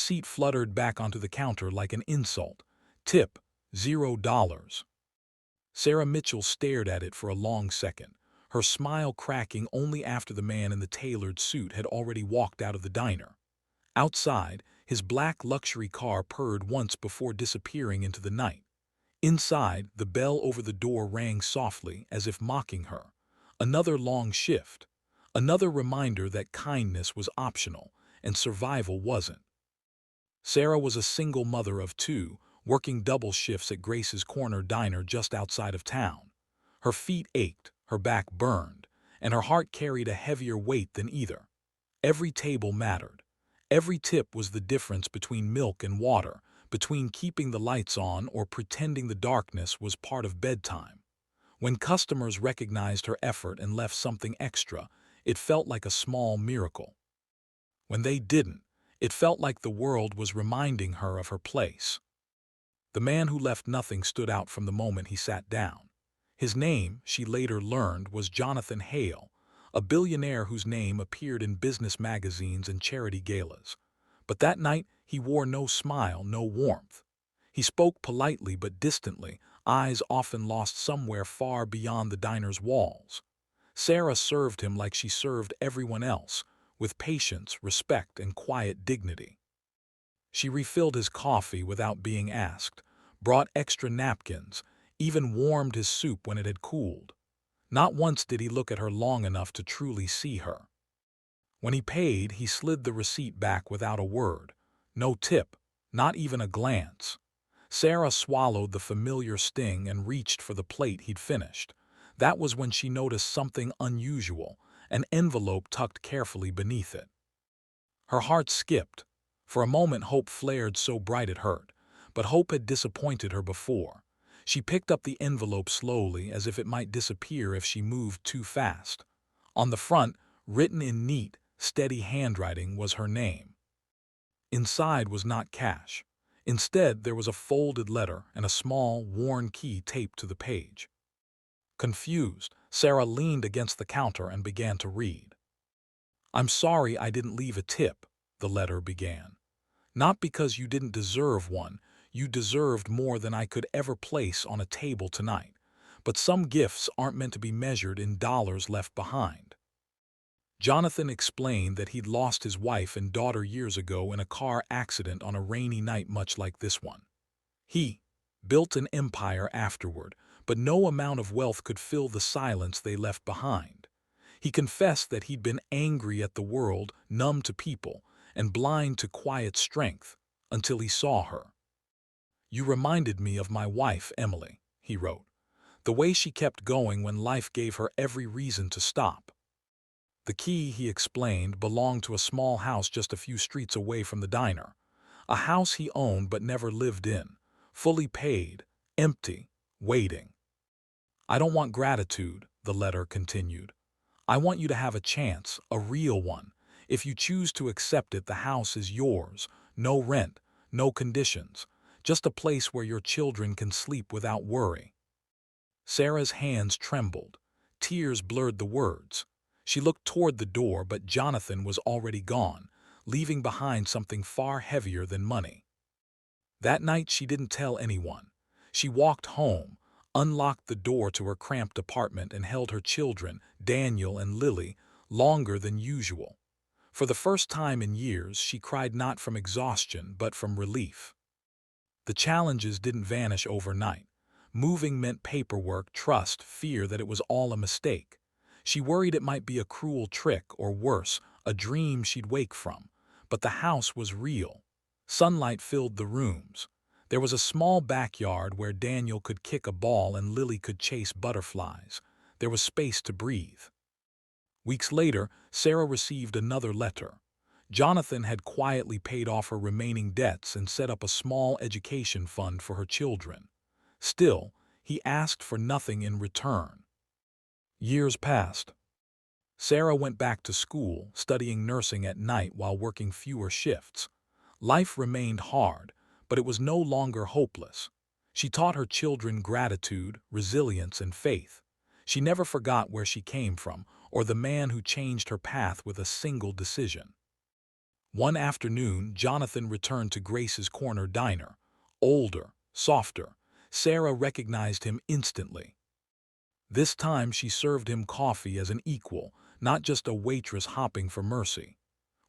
receipt fluttered back onto the counter like an insult. Tip, $0. Sarah Mitchell stared at it for a long second, her smile cracking only after the man in the tailored suit had already walked out of the diner. Outside, his black luxury car purred once before disappearing into the night. Inside, the bell over the door rang softly as if mocking her. Another long shift. Another reminder that kindness was optional and survival wasn't. Sarah was a single mother of two, working double shifts at Grace's Corner Diner just outside of town. Her feet ached, her back burned, and her heart carried a heavier weight than either. Every table mattered. Every tip was the difference between milk and water, between keeping the lights on or pretending the darkness was part of bedtime. When customers recognized her effort and left something extra, it felt like a small miracle. When they didn't, it felt like the world was reminding her of her place. The man who left nothing stood out from the moment he sat down. His name, she later learned, was Jonathan Hale, a billionaire whose name appeared in business magazines and charity galas. But that night, he wore no smile, no warmth. He spoke politely but distantly, eyes often lost somewhere far beyond the diner's walls. Sarah served him like she served everyone else, with patience, respect, and quiet dignity. She refilled his coffee without being asked, brought extra napkins, even warmed his soup when it had cooled. Not once did he look at her long enough to truly see her. When he paid, he slid the receipt back without a word. No tip, not even a glance. Sarah swallowed the familiar sting and reached for the plate he'd finished. That was when she noticed something unusual, an envelope tucked carefully beneath it. Her heart skipped. For a moment hope flared so bright it hurt, but hope had disappointed her before. She picked up the envelope slowly as if it might disappear if she moved too fast. On the front, written in neat, steady handwriting, was her name. Inside was not cash. Instead, there was a folded letter and a small, worn key taped to the page. Confused, Sarah leaned against the counter and began to read. "I'm sorry I didn't leave a tip," the letter began. "Not because you didn't deserve one, you deserved more than I could ever place on a table tonight. But some gifts aren't meant to be measured in dollars left behind." Jonathan explained that he'd lost his wife and daughter years ago in a car accident on a rainy night much like this one. He built an empire afterward, but no amount of wealth could fill the silence they left behind. He confessed that he'd been angry at the world, numb to people, and blind to quiet strength, until he saw her. "You reminded me of my wife, Emily," he wrote. "The way she kept going when life gave her every reason to stop." The key, he explained, belonged to a small house just a few streets away from the diner. A house he owned but never lived in, fully paid, empty, waiting. "I don't want gratitude," the letter continued. "I want you to have a chance, a real one. If you choose to accept it, the house is yours. No rent, no conditions. Just a place where your children can sleep without worry." Sarah's hands trembled. Tears blurred the words. She looked toward the door, but Jonathan was already gone, leaving behind something far heavier than money. That night she didn't tell anyone. She walked home, unlocked the door to her cramped apartment, and held her children, Daniel and Lily, longer than usual. For the first time in years, she cried not from exhaustion, but from relief. The challenges didn't vanish overnight. Moving meant paperwork, trust, fear that it was all a mistake. She worried it might be a cruel trick, or worse, a dream she'd wake from. But the house was real. Sunlight filled the rooms. There was a small backyard where Daniel could kick a ball and Lily could chase butterflies. There was space to breathe. Weeks later, Sarah received another letter. Jonathan had quietly paid off her remaining debts and set up a small education fund for her children. Still, he asked for nothing in return. Years passed. Sarah went back to school, studying nursing at night while working fewer shifts. Life remained hard, but it was no longer hopeless. She taught her children gratitude, resilience, and faith. She never forgot where she came from or the man who changed her path with a single decision. One afternoon, Jonathan returned to Grace's corner diner. Older, softer. Sarah recognized him instantly. This time she served him coffee as an equal, not just a waitress hopping for mercy.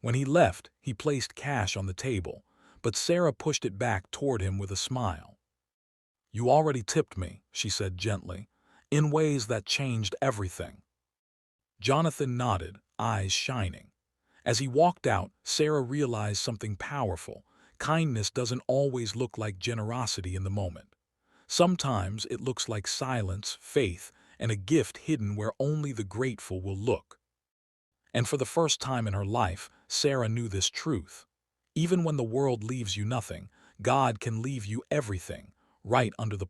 When he left, he placed cash on the table, but Sarah pushed it back toward him with a smile. "You already tipped me," she said gently, in ways that changed everything. Jonathan nodded, eyes shining. As he walked out, Sarah realized something powerful. Kindness doesn't always look like generosity in the moment. Sometimes it looks like silence, faith, and a gift hidden where only the grateful will look. And for the first time in her life, Sarah knew this truth. Even when the world leaves you nothing, God can leave you everything, right under the